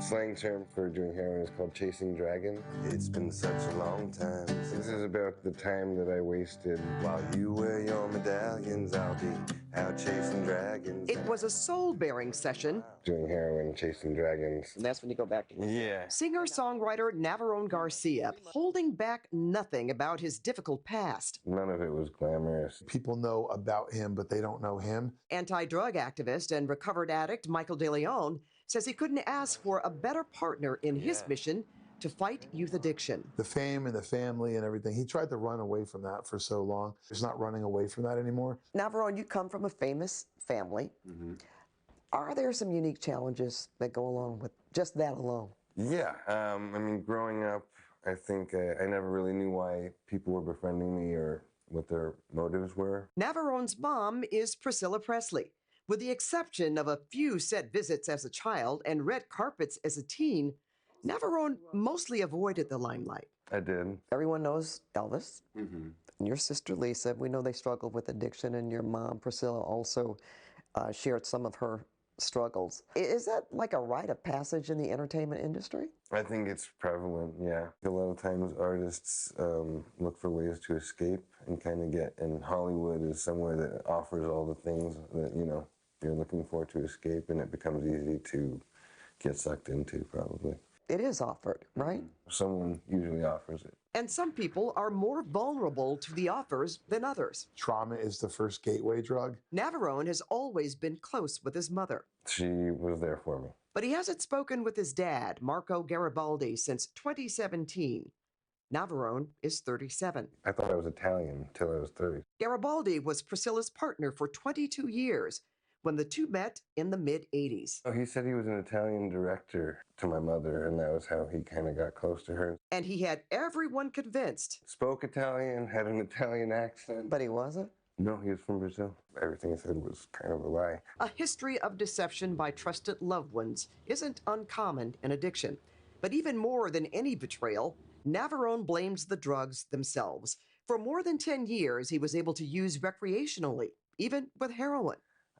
slang term for doing heroin is called chasing dragons. It's been such a long time. This is about the time that I wasted. While you wear your medallions, I'll be out chasing dragons. It was a soul-bearing session. Doing heroin, chasing dragons. And that's when you go back to Yeah. Singer-songwriter Navarone Garcia, holding back nothing about his difficult past. None of it was glamorous. People know about him, but they don't know him. Anti-drug activist and recovered addict Michael De Leon says he couldn't ask for a better partner in his mission to fight youth addiction. The fame and the family and everything, he tried to run away from that for so long. He's not running away from that anymore. Navarone, you come from a famous family. Are there some unique challenges that go along with just that alone? Yeah, I mean, growing up, I think I never really knew why people were befriending me or what their motives were. Navarone's mom is Priscilla Pressley. With the exception of a few set visits as a child and red carpets as a teen, Navarone mostly avoided the limelight. I did. Everyone knows Elvis. And your sister Lisa, we know they struggled with addiction, and your mom Priscilla also shared some of her struggles. Is that like a rite of passage in the entertainment industry? I think it's prevalent, yeah. A lot of times artists look for ways to escape and kind of get, and Hollywood is somewhere that offers all the things that, you know, you're looking for to escape, and it becomes easy to get sucked into, probably. It is offered, right? Someone usually offers it. And some people are more vulnerable to the offers than others. Trauma is the first gateway drug. Navarone has always been close with his mother. She was there for me. But he hasn't spoken with his dad, Marco Garibaldi, since 2017. Navarone is 37. I thought I was Italian until I was 30. Garibaldi was Priscilla's partner for 22 years when the two met in the mid-'80s. Oh, he said he was an Italian director to my mother, and that was how he kind of got close to her. And he had everyone convinced. Spoke Italian, had an Italian accent. But he wasn't? No, he was from Brazil. Everything he said was kind of a lie. A history of deception by trusted loved ones isn't uncommon in addiction. But even more than any betrayal, Navarone blames the drugs themselves. For more than 10 years, he was able to use recreationally, even with heroin.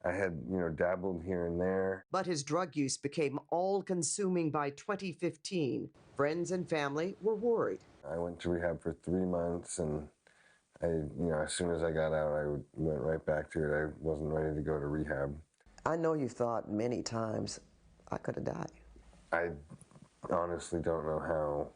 I had, you know, dabbled here and there. But his drug use became all-consuming by 2015. Friends and family were worried. I went to rehab for 3 months, and as soon as I got out, I went right back to it. I wasn't ready to go to rehab. I know you thought many times, I could have died. I honestly don't know how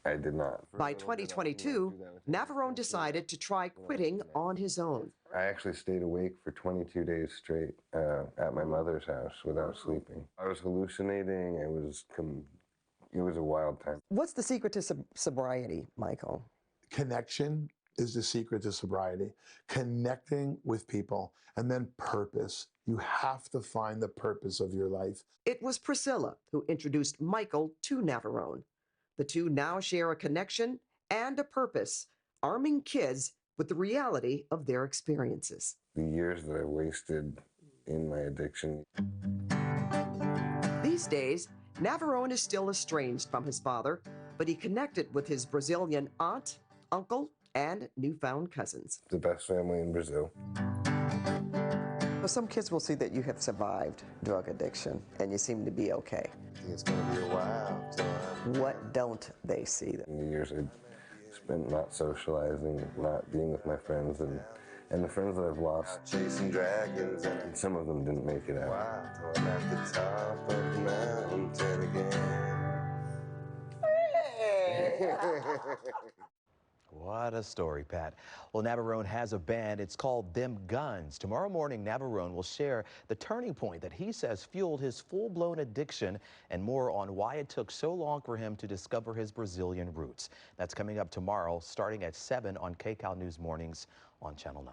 I did not. By 2022, Navarone decided to try quitting on his own. I actually stayed awake for 22 days straight at my mother's house without sleeping. I was hallucinating. It was a wild time. What's the secret to sobriety, Michael? Connection is the secret to sobriety. Connecting with people, and then purpose. You have to find the purpose of your life. It was Priscilla who introduced Michael to Navarone. The two now share a connection and a purpose, arming kids with the reality of their experiences. The years that I wasted in my addiction. These days, Navarone is still estranged from his father, but he connected with his Brazilian aunt, uncle, and newfound cousins. The best family in Brazil. Well, some kids will see that you have survived drug addiction, and you seem to be okay. I think it's going to be a while. What don't they see? In the years I spent not socializing, not being with my friends, and the friends that I've lost. Chasing dragons, and some of them didn't make it out. Wow, I'm at the top of the mountain again. What a story, Pat. Well, Navarone has a band. It's called Them Guns. Tomorrow morning, Navarone will share the turning point that he says fueled his full-blown addiction and more on why it took so long for him to discover his Brazilian roots. That's coming up tomorrow, starting at 7 on KCAL News Mornings on Channel 9.